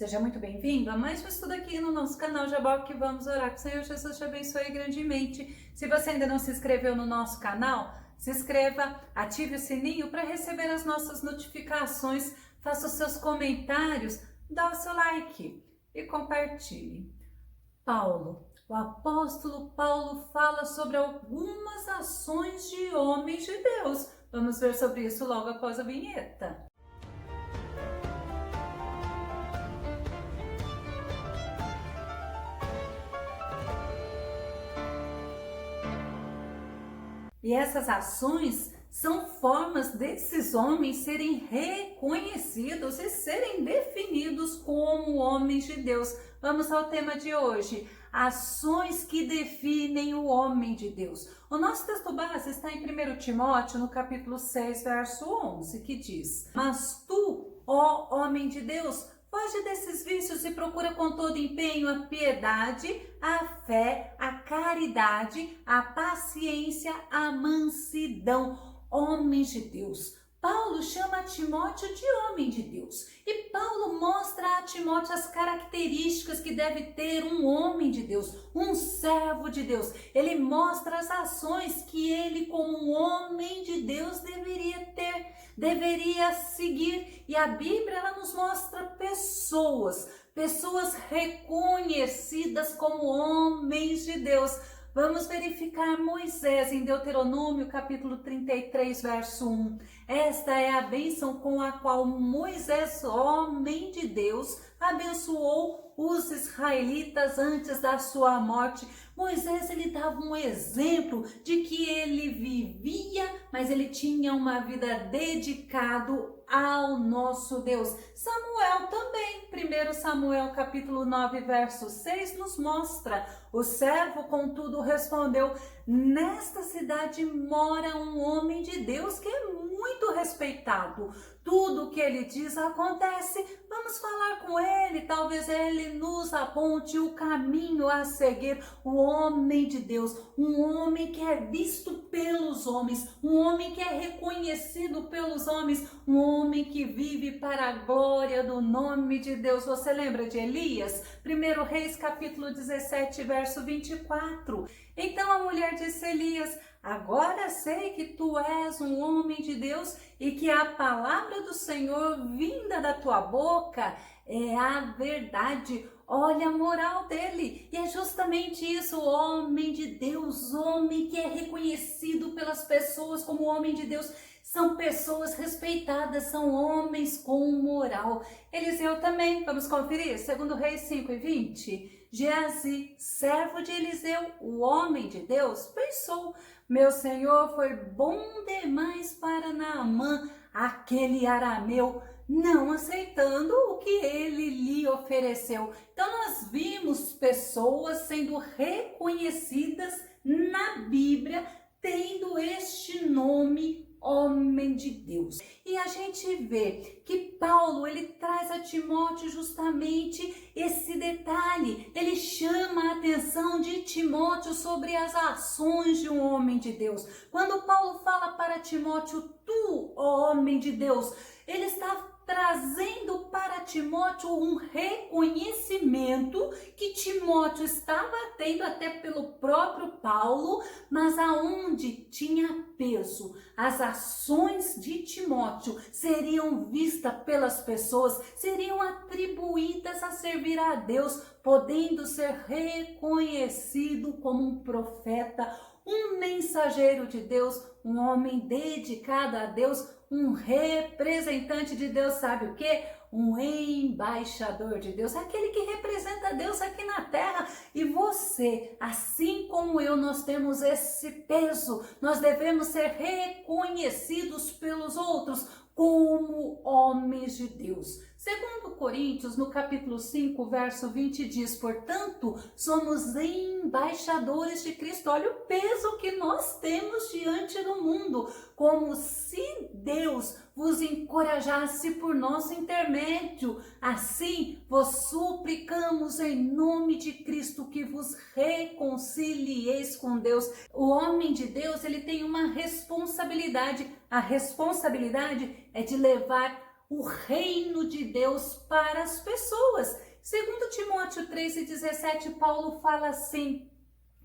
Seja muito bem-vindo a mais um estudo aqui no nosso canal Jabó, que vamos orar. Que o Senhor Jesus te abençoe grandemente. Se você ainda não se inscreveu no nosso canal, se inscreva, ative o sininho para receber as nossas notificações, faça os seus comentários, dá o seu like e compartilhe. O apóstolo Paulo fala sobre algumas ações de homens de Deus. Vamos ver sobre isso logo após a vinheta. E essas ações são formas desses homens serem reconhecidos e serem definidos como homens de Deus. Vamos ao tema de hoje: ações que definem o homem de Deus. O nosso texto base está em 1 Timóteo, no capítulo 6, verso 11, que diz: Mas tu, ó homem de Deus, foge desses vícios e procura com todo empenho a piedade, a fé, a caridade, a paciência, a mansidão. Homens de Deus. Paulo chama Timóteo de homem de Deus. E Paulo mostra a Timóteo as características que deve ter um homem de Deus, um servo de Deus. Ele mostra as ações que ele, como um homem de Deus, deveria ter, deveria seguir. E a Bíblia, ela nos mostra pessoas reconhecidas como homens de Deus. Vamos verificar Moisés em Deuteronômio, capítulo 33, verso 1. Esta é a bênção com a qual Moisés, homem de Deus, abençoou os israelitas antes da sua morte. Moisés, ele dava um exemplo de que ele vivia, mas ele tinha uma vida dedicada ao nosso Deus. Samuel também, 1 Samuel capítulo 9, verso 6, nos mostra: o servo, contudo, respondeu: nesta cidade mora um homem de Deus que é muito respeitado. Tudo o que ele diz acontece. Vamos falar com ele, talvez ele nos aponte o caminho a seguir. O homem de Deus, um homem que é visto pelos homens, um homem que é reconhecido pelos homens, um homem que vive para a glória do nome de Deus. Você lembra de Elias? 1 Reis capítulo 17, verso 24. Então a mulher disse a Elias: agora sei que tu és um homem de Deus e que a palavra do Senhor vinda da tua boca é a verdade. Olha a moral dele. E é justamente isso, o homem de Deus, homem que é reconhecido pelas pessoas como homem de Deus. São pessoas respeitadas, são homens com moral. Eliseu também, vamos conferir, 2 Reis 5 e 20. Geazi, servo de Eliseu, o homem de Deus, pensou: meu senhor foi bom demais para Naamã, aquele arameu, não aceitando o que ele lhe ofereceu. Então nós vimos pessoas sendo reconhecidas na Bíblia, tendo este nome, homem de Deus. E a gente vê que Paulo, ele traz a Timóteo justamente esse detalhe. Ele chama a atenção de Timóteo sobre as ações de um homem de Deus. Quando Paulo fala para Timóteo: tu, ó homem de Deus, ele está trazendo para Timóteo um reconhecimento que Timóteo estava tendo até pelo próprio Paulo, mas aonde tinha peso. As ações de Timóteo seriam vistas pelas pessoas, seriam atribuídas a servir a Deus, podendo ser reconhecido como um profeta, um mensageiro de Deus, um homem dedicado a Deus, um representante de Deus. Sabe o que? Um embaixador de Deus, aquele que representa Deus aqui na terra. E você, assim como eu, nós temos esse peso. Nós devemos ser reconhecidos pelos outros como homens de Deus. Segundo Coríntios, no capítulo 5, verso 20, diz: portanto, somos embaixadores de Cristo. Olha o peso que nós temos diante do mundo, como se Deus vos encorajasse por nosso intermédio. Assim, vos suplicamos em nome de Cristo que vos reconcilieis com Deus. O homem de Deus, ele tem uma responsabilidade. A responsabilidade é de levar o reino de Deus para as pessoas. Segundo Timóteo 3,17, Paulo fala assim: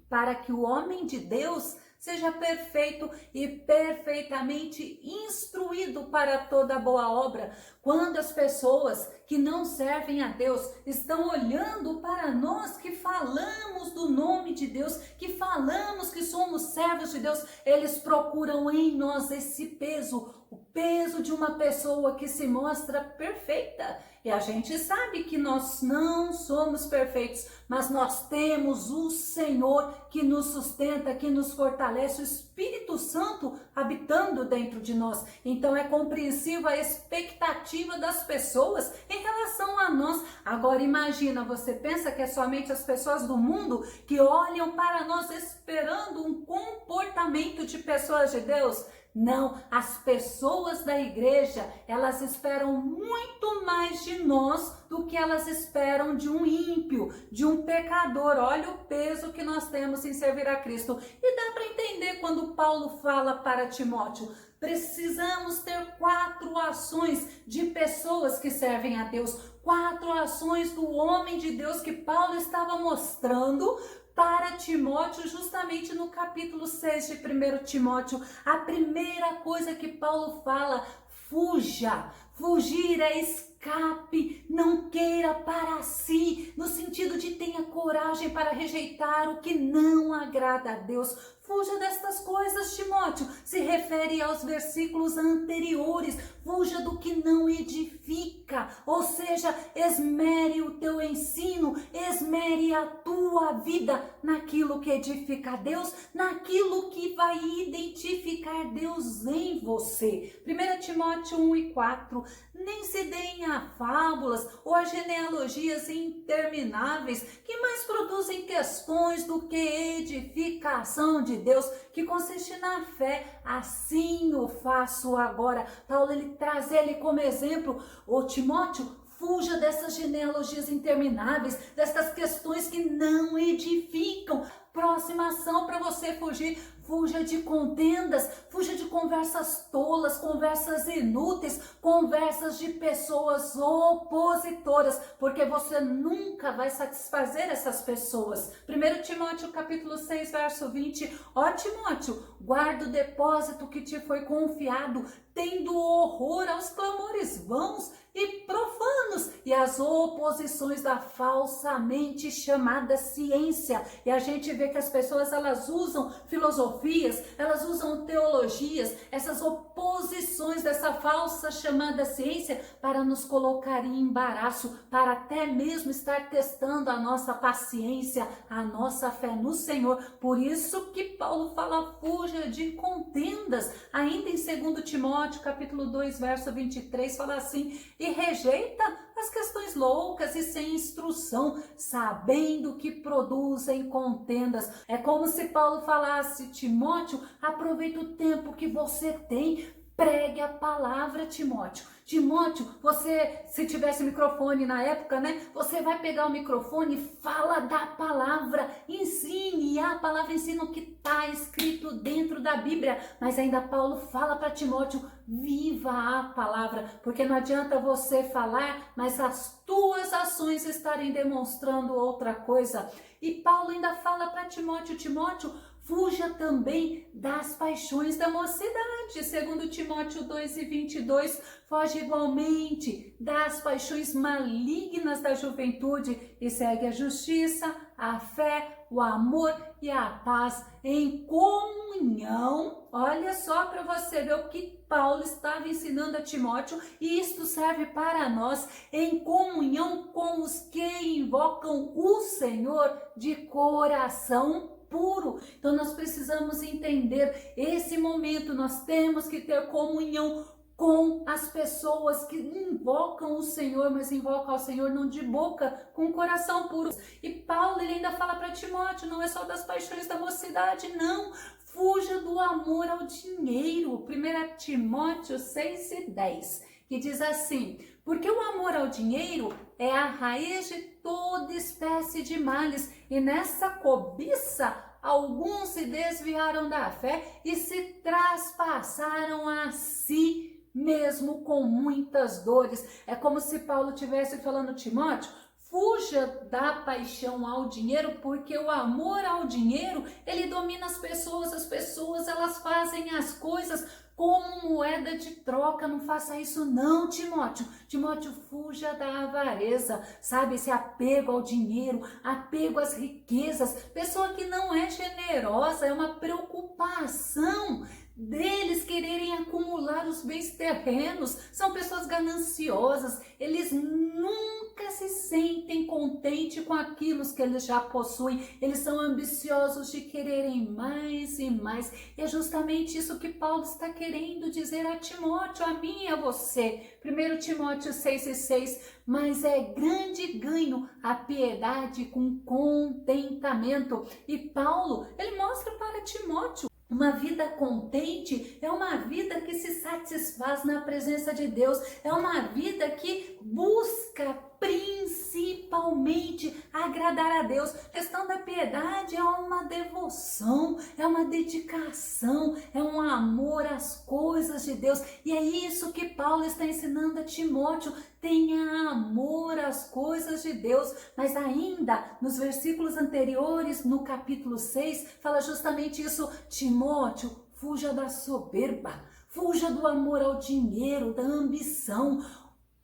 para que o homem de Deus seja perfeito e perfeitamente instruído para toda boa obra. Quando as pessoas que não servem a Deus estão olhando para nós que falamos do nome de Deus, que falamos que somos servos de Deus, eles procuram em nós esse peso, o peso de uma pessoa que se mostra perfeita. E a gente sabe que nós não somos perfeitos, mas nós temos o Senhor que nos sustenta, que nos fortalece, o Espírito Santo habitando dentro de nós. Então é compreensível a expectativa das pessoas em relação a nós. Agora imagina, você pensa que é somente as pessoas do mundo que olham para nós esperando um comportamento de pessoas de Deus? Não, as pessoas da igreja, elas esperam muito mais de nós do que elas esperam de um ímpio, de um pecador. Olha o peso que nós temos em servir a Cristo. E dá para entender quando Paulo fala para Timóteo: precisamos ter 4 ações de pessoas que servem a Deus, 4 ações do homem de Deus que Paulo estava mostrando para Timóteo, justamente no capítulo 6 de 1 Timóteo. A primeira coisa que Paulo fala: fuja. Fugir é escape, não queira para si, no sentido de tenha coragem para rejeitar o que não agrada a Deus. Fuja destas coisas, Timóteo. Se refere aos versículos anteriores. Fuja do que não edifica, ou seja, esmere o teu ensino, esmere a tua vida naquilo que edifica a Deus, naquilo que vai identificar Deus em você. 1 Timóteo 1:4. Nem se deem a fábulas ou a genealogias intermináveis que mais produzem questões do que edificação de Deus, que consiste na fé. Assim o faço agora. Paulo ele traz ele como exemplo. Ô Timóteo, fuja dessas genealogias intermináveis, dessas questões que não edificam. Próxima ação para você fugir: fuja de contendas, fuja de conversas tolas, conversas inúteis, conversas de pessoas opositoras, porque você nunca vai satisfazer essas pessoas. 1 Timóteo capítulo 6, verso 20. Ó Timóteo, guarda o depósito que te foi confiado, tendo horror aos clamores vãos e profanos e as oposições da falsamente chamada ciência. E a gente vê que as pessoas, elas usam filosofias, elas usam teologias, essas oposições dessa falsa chamada ciência para nos colocar em embaraço, para até mesmo estar testando a nossa paciência, a nossa fé no Senhor. Por isso que Paulo fala: fuja de contendas. Ainda em 2 Timóteo capítulo 2, verso 23, fala assim: e rejeita as questões loucas e sem instrução, sabendo que produzem contendas. É como se Paulo falasse: Timóteo, aproveita o tempo que você tem, pregue a palavra, Timóteo. Timóteo, você, se tivesse microfone na época, né? Você vai pegar o microfone e fala da palavra, ensine, e a palavra ensina o que está escrito dentro da Bíblia. Mas ainda Paulo fala para Timóteo: viva a palavra, porque não adianta você falar, mas as tuas ações estarem demonstrando outra coisa. E Paulo ainda fala para Timóteo: Timóteo, fuja também das paixões da mocidade. Segundo Timóteo 2:22, foge igualmente das paixões malignas da juventude e segue a justiça, a fé, o amor e a paz em comunhão. Olha só para você ver o que Paulo estava ensinando a Timóteo, e isto serve para nós: em comunhão com os que invocam o Senhor de coração puro. Então nós precisamos entender esse momento, nós temos que ter comunhão com as pessoas que invocam o Senhor, mas invocam ao Senhor não de boca, com o coração puro. E Paulo ele ainda fala para Timóteo: não é só das paixões da mocidade, não. Fuja do amor ao dinheiro. 1 Timóteo 6:10, que diz assim: porque o amor ao dinheiro é a raiz de toda espécie de males, e nessa cobiça alguns se desviaram da fé e se traspassaram a si mesmo com muitas dores. É como se Paulo estivesse falando, Timóteo, fuja da paixão ao dinheiro, porque o amor ao dinheiro, ele domina as pessoas elas fazem as coisas como moeda de troca. Não faça isso não, Timóteo. Timóteo, fuja da avareza, sabe? Esse apego ao dinheiro, apego às riquezas. Pessoa que não é generosa, é uma preocupação deles quererem acumular os bens terrenos. São pessoas gananciosas, eles nunca se sentem contentes com aquilo que eles já possuem, eles são ambiciosos de quererem mais e mais. E é justamente isso que Paulo está querendo dizer a Timóteo, a mim e a você. 1 Timóteo 6,6, mas é grande ganho a piedade com contentamento. E Paulo, ele mostra para Timóteo, uma vida contente é uma vida que se satisfaz na presença de Deus, é uma vida que busca principalmente agradar a Deus. A questão da piedade é uma devoção, é uma dedicação, é um amor às coisas de Deus. E é isso que Paulo está ensinando a Timóteo, tenha amor às coisas de Deus. Mas ainda nos versículos anteriores, no capítulo 6, fala justamente isso, Timóteo, fuja da soberba, fuja do amor ao dinheiro, da ambição,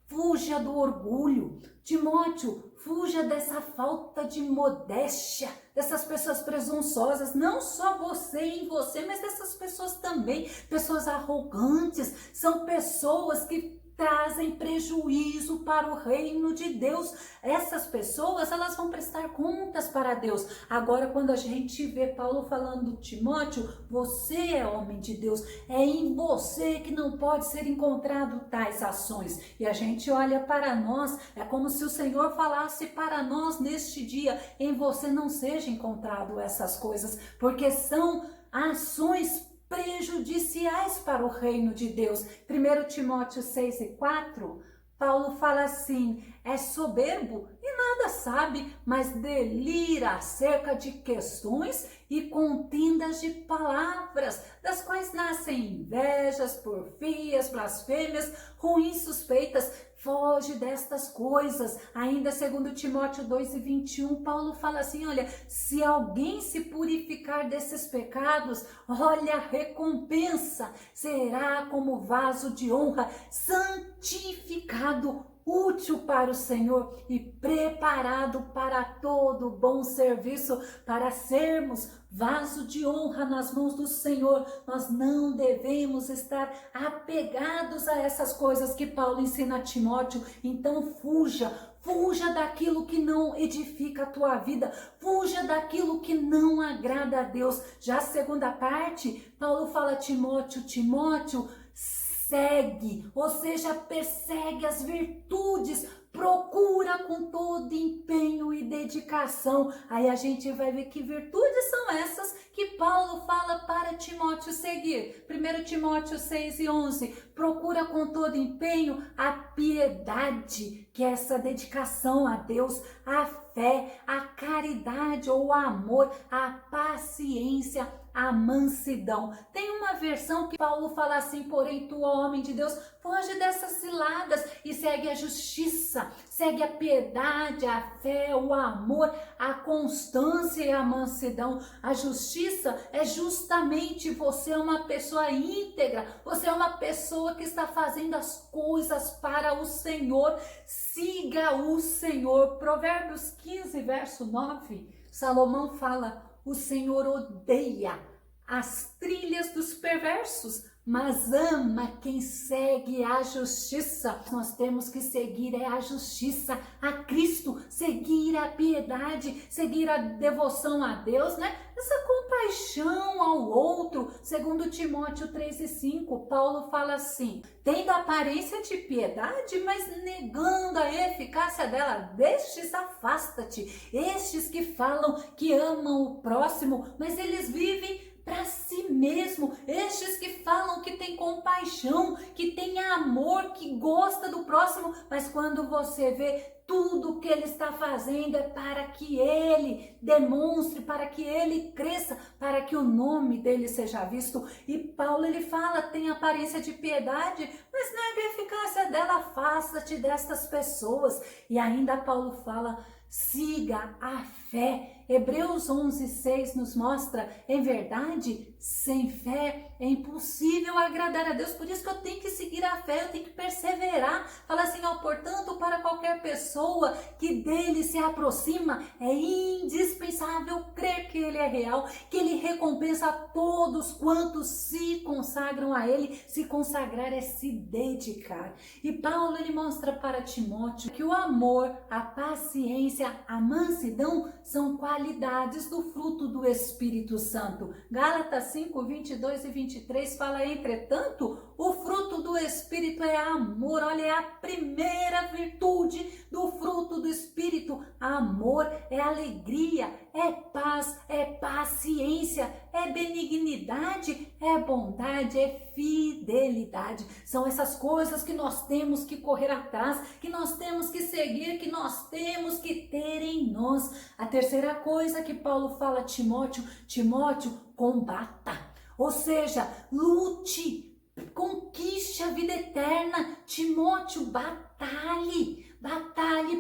fuja do orgulho. Timóteo, fuja dessa falta de modéstia, dessas pessoas presunçosas, não só você em você, mas dessas pessoas também, pessoas arrogantes, são pessoas que trazem prejuízo para o reino de Deus. Essas pessoas, elas vão prestar contas para Deus. Agora, quando a gente vê Paulo falando, Timóteo, você é homem de Deus, é em você que não pode ser encontrado tais ações. E a gente olha para nós, é como se o Senhor falasse para nós neste dia, em você não seja encontrado essas coisas, porque são ações prejudiciais para o reino de Deus. 1 Timóteo 6,4, Paulo fala assim, é soberbo e nada sabe, mas delira acerca de questões e contendas de palavras, das quais nascem invejas, porfias, blasfêmias, ruins suspeitas. Foge destas coisas. Ainda 2 Timóteo 2,21, Paulo fala assim, olha, se alguém se purificar desses pecados, olha, a recompensa será como vaso de honra, santificado, útil para o Senhor e preparado para todo bom serviço, para sermos vaso de honra nas mãos do Senhor. Nós não devemos estar apegados a essas coisas que Paulo ensina a Timóteo. Então fuja daquilo que não edifica a tua vida, fuja daquilo que não agrada a Deus. Já a segunda parte, Paulo fala a Timóteo, segue, ou seja, persegue as virtudes, procura com todo empenho e dedicação. Aí a gente vai ver que virtudes são essas que Paulo fala para Timóteo seguir. 1 Timóteo 6,11, procura com todo empenho a piedade, que é essa dedicação a Deus, a fé, a caridade ou o amor, a paciência, a mansidão. Tem uma versão que Paulo fala assim, porém tu, ó homem de Deus, foge dessas ciladas e segue a justiça, segue a piedade, a fé, o amor, a constância e a mansidão. A justiça é justamente você é uma pessoa íntegra, você é uma pessoa que está fazendo as coisas para o Senhor. Siga o Senhor. Provérbios 15, verso 9, Salomão fala, o Senhor odeia as trilhas dos perversos, mas ama quem segue a justiça. Nós temos que seguir a justiça, a Cristo, seguir a piedade, seguir a devoção a Deus, né? Essa compaixão ao outro. 2 Timóteo 3,5, Paulo fala assim, tendo aparência de piedade, mas negando a eficácia dela, destes afasta-te. Estes que falam que amam o próximo, mas eles vivem para si mesmo. Estes que falam que tem compaixão, que tem amor, que gosta do próximo, mas quando você vê, tudo que ele está fazendo é para que ele demonstre, para que ele cresça, para que o nome dele seja visto. E Paulo, ele fala, tem aparência de piedade, mas nega a eficácia dela, afasta-te destas pessoas. E ainda Paulo fala, siga a fé. Hebreus 11:6 nos mostra, em verdade, sem fé é impossível agradar a Deus. Por isso que eu tenho que seguir a fé, eu tenho que perseverar. Fala assim, ó, portanto, para qualquer pessoa que dele se aproxima, é indispensável crer que ele é real, que ele recompensa a todos quantos se consagram a ele. Se consagrar é se dedicar. E Paulo, ele mostra para Timóteo que o amor, a paciência, a mansidão são qualidades do fruto do Espírito Santo. Gálatas 5:22 e 23 fala, entretanto, o fruto do Espírito é amor. Olha, é a primeira virtude do fruto do Espírito. Amor é alegria, é paz, é paciência, é benignidade, é bondade, é fidelidade. São essas coisas que nós temos que correr atrás, que nós temos que seguir, que nós temos que ter em nós. A terceira coisa que Paulo fala a Timóteo, Timóteo, combata. Ou seja, lute, conquiste a vida eterna. Timóteo, batalhe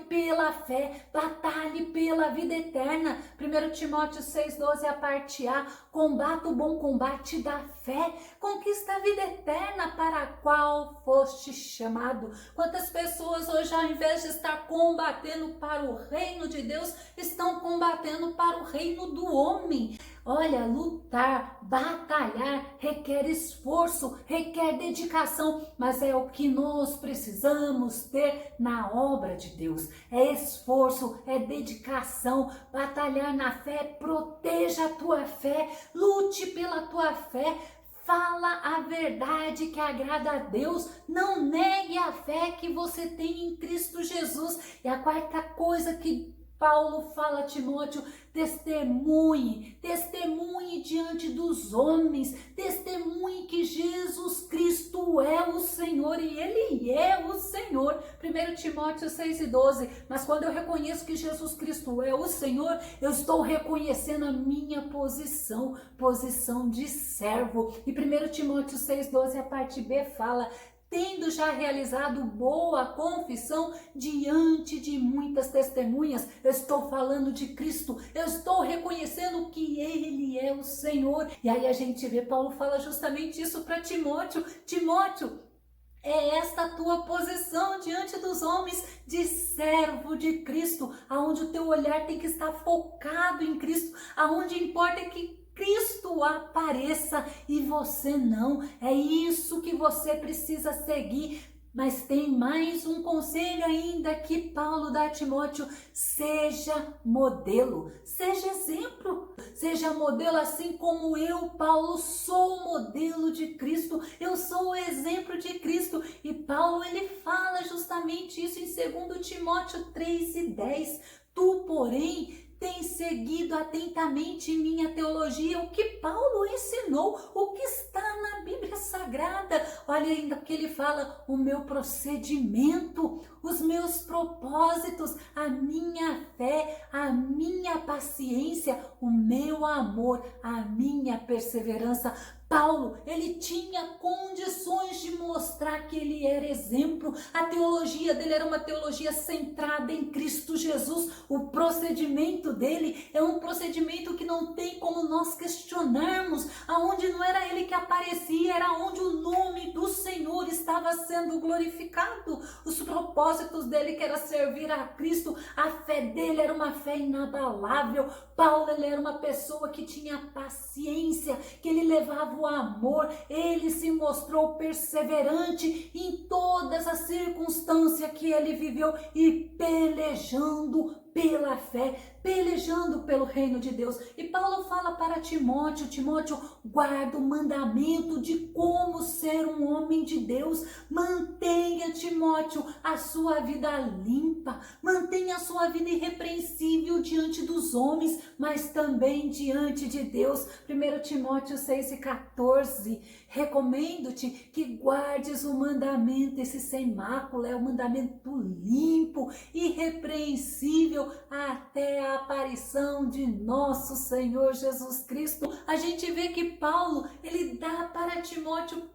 pela fé, batalhe pela vida eterna. 1 Timóteo 6:12, a parte A, combata o bom combate da fé, conquista a vida eterna para a qual foste chamado. Quantas pessoas hoje, ao invés de estar combatendo para o reino de Deus, estão combatendo para o reino do homem? Olha, lutar, batalhar requer esforço, requer dedicação, mas é o que nós precisamos ter na obra de Deus. É esforço, é dedicação, batalhar na fé, proteja a tua fé, lute pela tua fé. Fala a verdade que agrada a Deus, não negue a fé que você tem em Cristo Jesus. E a quarta coisa que Paulo fala a Timóteo, testemunhe diante dos homens, testemunhe que Jesus Cristo é o Senhor e Ele é o Senhor. 1 Timóteo 6:12, mas quando eu reconheço que Jesus Cristo é o Senhor, eu estou reconhecendo a minha posição de servo. E 1 Timóteo 6:12, a parte B fala, tendo já realizado boa confissão diante de muitas testemunhas. Eu estou falando de Cristo, eu estou reconhecendo que Ele é o Senhor. E aí a gente vê, Paulo fala justamente isso para Timóteo. Timóteo, é esta a tua posição diante dos homens de servo de Cristo, aonde o teu olhar tem que estar focado em Cristo, aonde importa é que Cristo apareça e você não. É isso que você precisa seguir. Mas tem mais um conselho ainda que Paulo dá a Timóteo: seja modelo, seja exemplo, seja modelo assim como eu, Paulo, sou o modelo de Cristo, eu sou o exemplo de Cristo. E Paulo, ele fala justamente isso em 2 Timóteo 3:10. Tu, porém, tem seguido atentamente minha teologia, o que Paulo ensinou, o que está na Bíblia Sagrada. Olha ainda que ele fala, o meu procedimento, os meus propósitos, a minha fé, a minha paciência, o meu amor, a minha perseverança. Paulo, ele tinha condições de mostrar que ele era exemplo. A teologia dele era uma teologia centrada em Cristo Jesus. O procedimento dele é um procedimento que não tem como nós questionarmos, aonde não era ele que aparecia, era onde o nome do Senhor estava sendo glorificado. Os propósitos dele que era servir a Cristo, a fé dele era uma fé inabalável. Paulo, ele era uma pessoa que tinha paciência, que ele levava o amor, ele se mostrou perseverante em todas as circunstâncias que ele viveu e pelejando pela fé, pelejando pelo reino de Deus. E Paulo fala para Timóteo: Timóteo, guarda o mandamento de como ser um homem de Deus. Mantenha, Timóteo, a sua vida limpa, mantenha a sua vida irrepreensível irrepreensível diante dos homens, mas também diante de Deus. 1 Timóteo 6,14. Recomendo-te que guardes o mandamento, esse sem mácula, é o mandamento limpo, irrepreensível, até a aparição de nosso Senhor Jesus Cristo. A gente vê que Paulo, ele dá para Timóteo,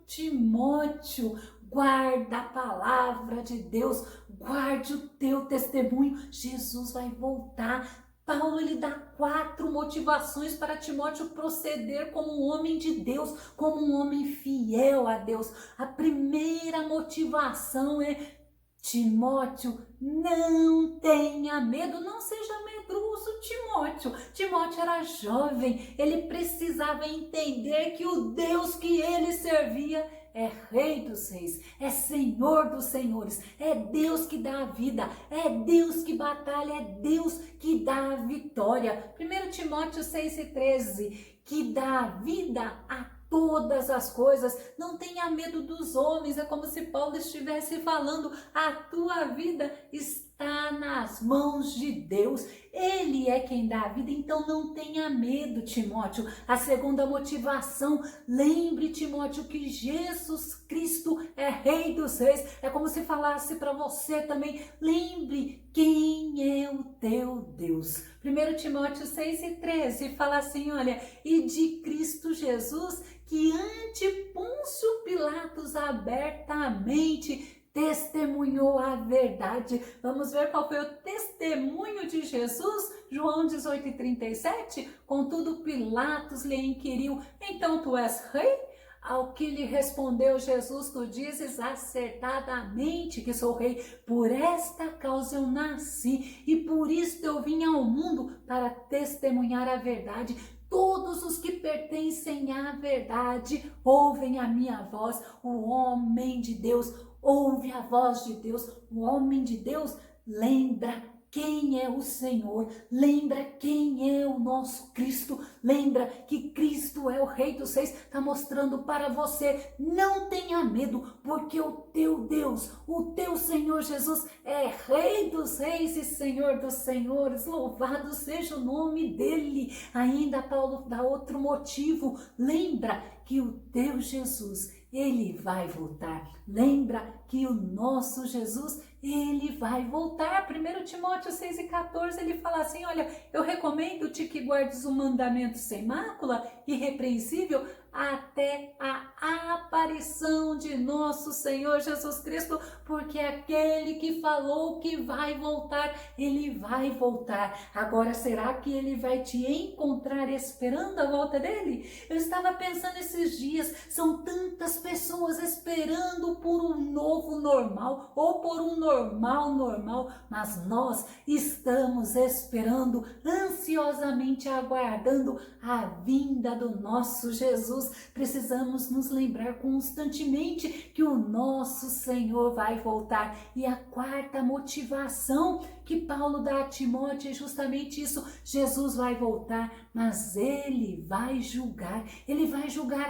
guarda a palavra de Deus, guarde o teu testemunho, Jesus vai voltar. Paulo, ele dá 4 motivações para Timóteo proceder como um homem de Deus, como um homem fiel a Deus. A primeira motivação é: Timóteo, não tenha medo, não seja medroso, Timóteo. Timóteo era jovem, ele precisava entender que o Deus que ele servia é Rei dos Reis, é Senhor dos Senhores, é Deus que dá a vida, é Deus que batalha, é Deus que dá a vitória. 1 Timóteo 6,13, que dá a vida a todas as coisas. Não tenha medo dos homens. É como se Paulo estivesse falando: a tua vida está nas mãos de Deus, Ele é quem dá a vida, então não tenha medo, Timóteo. A segunda motivação: lembre, Timóteo, que Jesus Cristo é Rei dos Reis. É como se falasse para você também: lembre quem é o teu Deus. 1 Timóteo 6,13 fala assim, olha: e de Cristo Jesus, que ante Pôncio Pilatos abertamente testemunhou a verdade. Vamos ver qual foi o testemunho de Jesus? João 18,37. Contudo, Pilatos lhe inquiriu: então tu és rei? Ao que lhe respondeu Jesus: tu dizes acertadamente que sou rei. Por esta causa eu nasci e por isso eu vim ao mundo, para testemunhar a verdade. Todos os que pertencem à verdade ouvem a minha voz. O homem de Deus ouve a voz de Deus. O homem de Deus lembra quem é o Senhor, lembra quem é o nosso Cristo, lembra que Cristo é o Rei dos Reis. Está mostrando para você: não tenha medo, porque o teu Deus, o teu Senhor Jesus é Rei dos Reis e Senhor dos Senhores. Louvado seja o nome dele. Ainda Paulo dá outro motivo: lembra que o teu Jesus, ele vai voltar. Lembra que o nosso Jesus, ele vai voltar. 1 Timóteo 6,14, ele fala assim: olha, eu recomendo-te que guardes o mandamento sem mácula, irrepreensível, até a aparição de nosso Senhor Jesus Cristo, porque aquele que falou que vai voltar, ele vai voltar. Agora, será que ele vai te encontrar esperando a volta dele? Eu estava pensando esses dias, são tantas pessoas esperando por um novo normal, ou por um normal, mas nós estamos esperando, ansiosamente aguardando a vinda do nosso Jesus. Precisamos nos lembrar constantemente que o nosso Senhor vai voltar. E a quarta motivação que Paulo dá a Timóteo é justamente isso: Jesus vai voltar, mas ele vai julgar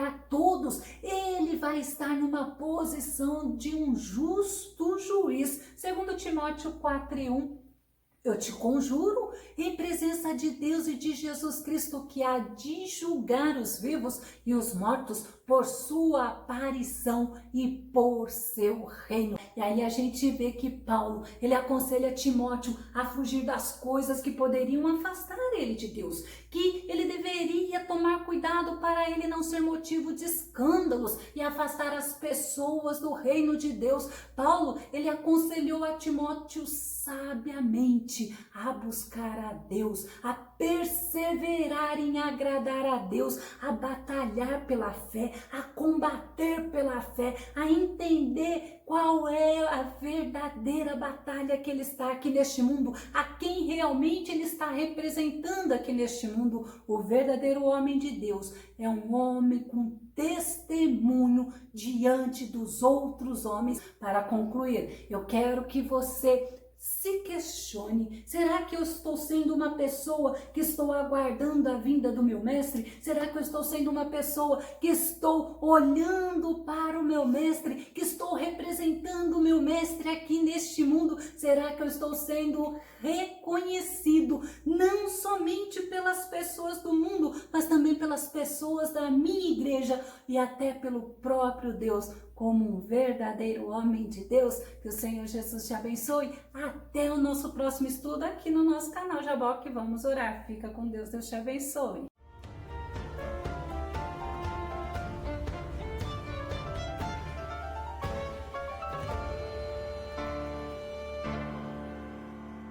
a todos, ele vai estar numa posição de um justo juiz. 2 Timóteo 4,1: eu te conjuro, em presença de Deus e de Jesus Cristo, que há de julgar os vivos e os mortos por sua aparição e por seu reino. E aí a gente vê que Paulo, ele aconselha Timóteo a fugir das coisas que poderiam afastar ele de Deus, que ele deveria tomar cuidado para ele não ser motivo de escândalos e afastar as pessoas do reino de Deus. Paulo, ele aconselhou a Timóteo sabiamente a buscar a Deus, a perseverar em agradar a Deus, a batalhar pela fé, a combater pela fé, a entender qual é a verdadeira batalha que ele está aqui neste mundo, a quem realmente ele está representando aqui neste mundo. O verdadeiro homem de Deus é um homem com testemunho diante dos outros homens. Para concluir, eu quero que você Se questione, será que eu estou sendo uma pessoa que estou aguardando a vinda do meu mestre? Será que eu estou sendo uma pessoa que estou olhando para o meu mestre, que estou representando o meu mestre aqui neste mundo? Será que eu estou sendo reconhecido não somente pelas pessoas do mundo, mas também pelas pessoas da minha igreja e até pelo próprio Deus, como um verdadeiro homem de Deus? Que o Senhor Jesus te abençoe. Até o nosso próximo estudo aqui no nosso canal Jaboque. Vamos orar. Fica com Deus. Deus te abençoe.